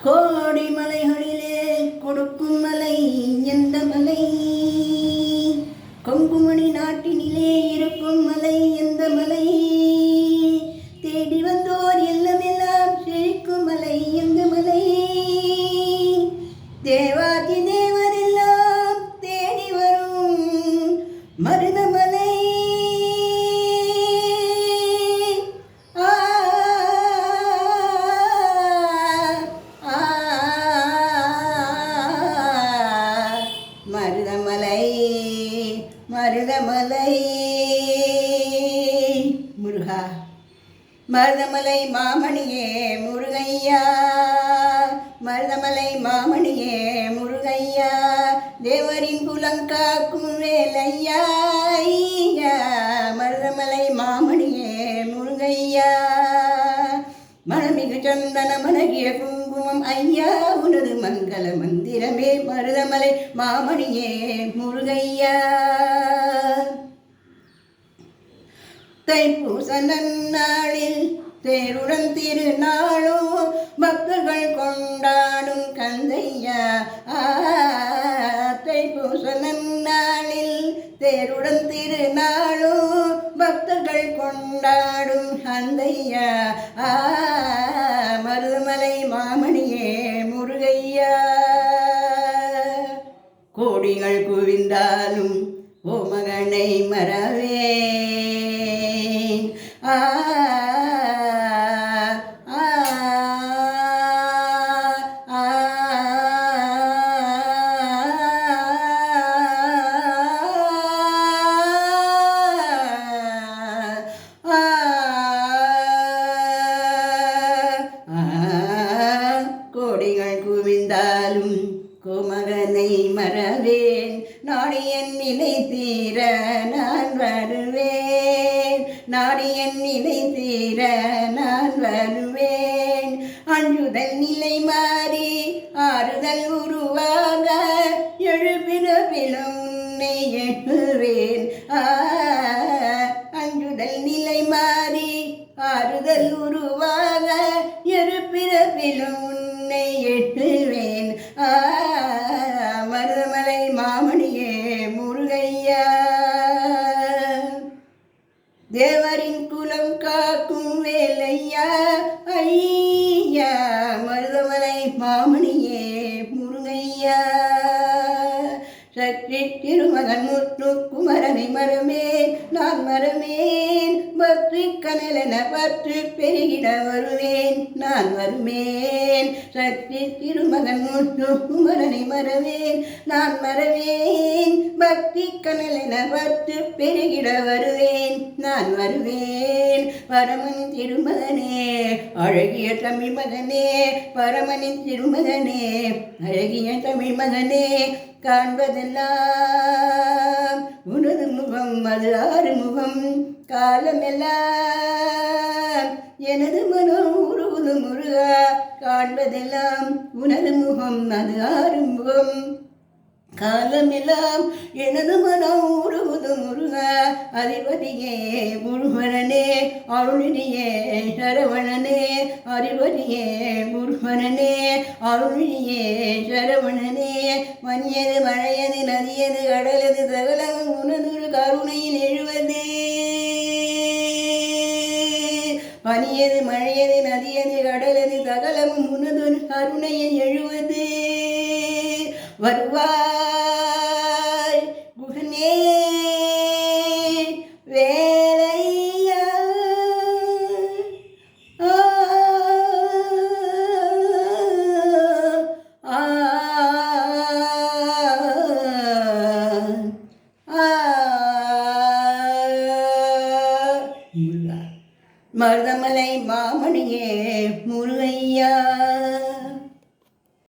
கோடி மலைகளிலே கொடுக்கும் மலை எந்த மலை? கொங்குமணி நாட்டினிலே இருக்கும் மலை எந்த மலை? தேடி வந்தோர் எல்லாம் செழிக்கும் மலை எந்த மலை? தேவாதி தேவரெல்லாம் தேடி வரும் மருதமலை. மருதமலை மருதமலை முருகா, மருதமலை மாமணியே முருகையா, மருதமலை மாமணியே முருகையா, தேவரின் குலங்காக்கும் வேலையா ஐயா, மருதமலை மாமணியே முருகையா, மனமிகு சந்தன மனகிய குங்குமம் ஐயா, உனது மங்கள மந்திரமே மருதமலை மாமணியே முருகையா. தைப்பூச நன்னாளில் தேருடன் திருநாளோ பக்தர்கள் கொண்டாடும் கந்தையா, தைப்பூச நன்னாளில் தேருடன் திருநாளோ பக்தர்கள் கொண்டாடும் கந்தையா, மருதமலை மாமணியே முருகையா. கோடிகள் குவிந்தாலும் ஓ மகனை மறவேன், கோடிகள் குவிந்தாலும் கோமகனை மறவேன், நாடியன் நிலை தீர நான் வருவேன், நாடியன் நிலை தீர நான் வருவேன். அஞ்சுதல் நிலை மாறி ஆறுதல் உருவாக எழுபிறவிலும் உன்னை எண்ணுவேன், அஞ்சுதல் நிலை மாறி ஆறுதல் உருவாக எழுபிறவிலும் உன்னை எண்ணுவேன், மருதமலை மாமணியே முருகையா. தேவரின் குலம் காக்கும் வேலையா ஐயா, மருதமலை மாமணியே முருகையா. சக்தி திருமகன் முத்து குமரனை மரமேன் நான் மரமேன், பற்றி கனலென பற்று பெருகிட வருவேன் நான் வருவேன். சக்தி திருமகன் முத்து குமரனை மரவேன் நான் மரவேன், பக்தி கனலென பற்று பெருகிட வருவேன் நான் வருவேன். பரமனின் திருமகனே அழகிய தமிழ் மகனே, பரமனின் திருமகனே அழகிய தமிழ் மகனே, காண்பதெல்லாம் உனது முகம் அது ஆறுமுகம், காலமெல்லாம் எனது மனம் உருகுது முருகா, காண்பதெல்லாம் உனது முகம் அது ஆறுமுகம், காலமெல்லாம் எனது மனம் உருகுது முருகா. அறிவதியே முருகனே அருளினியே சரவணனே, அறிவதியே முருகனே அருளினியே சரவணனே. மணியது மழையது நதியது கடலது சகலம் உனது கருணையில் எழுவது, பனியது மழையது நதியது கடலது சகலமும் உனது கருணையில் எழுவது. வருவாய் குகனே வேலையா, மருதமலை மாமணியே முருகையா.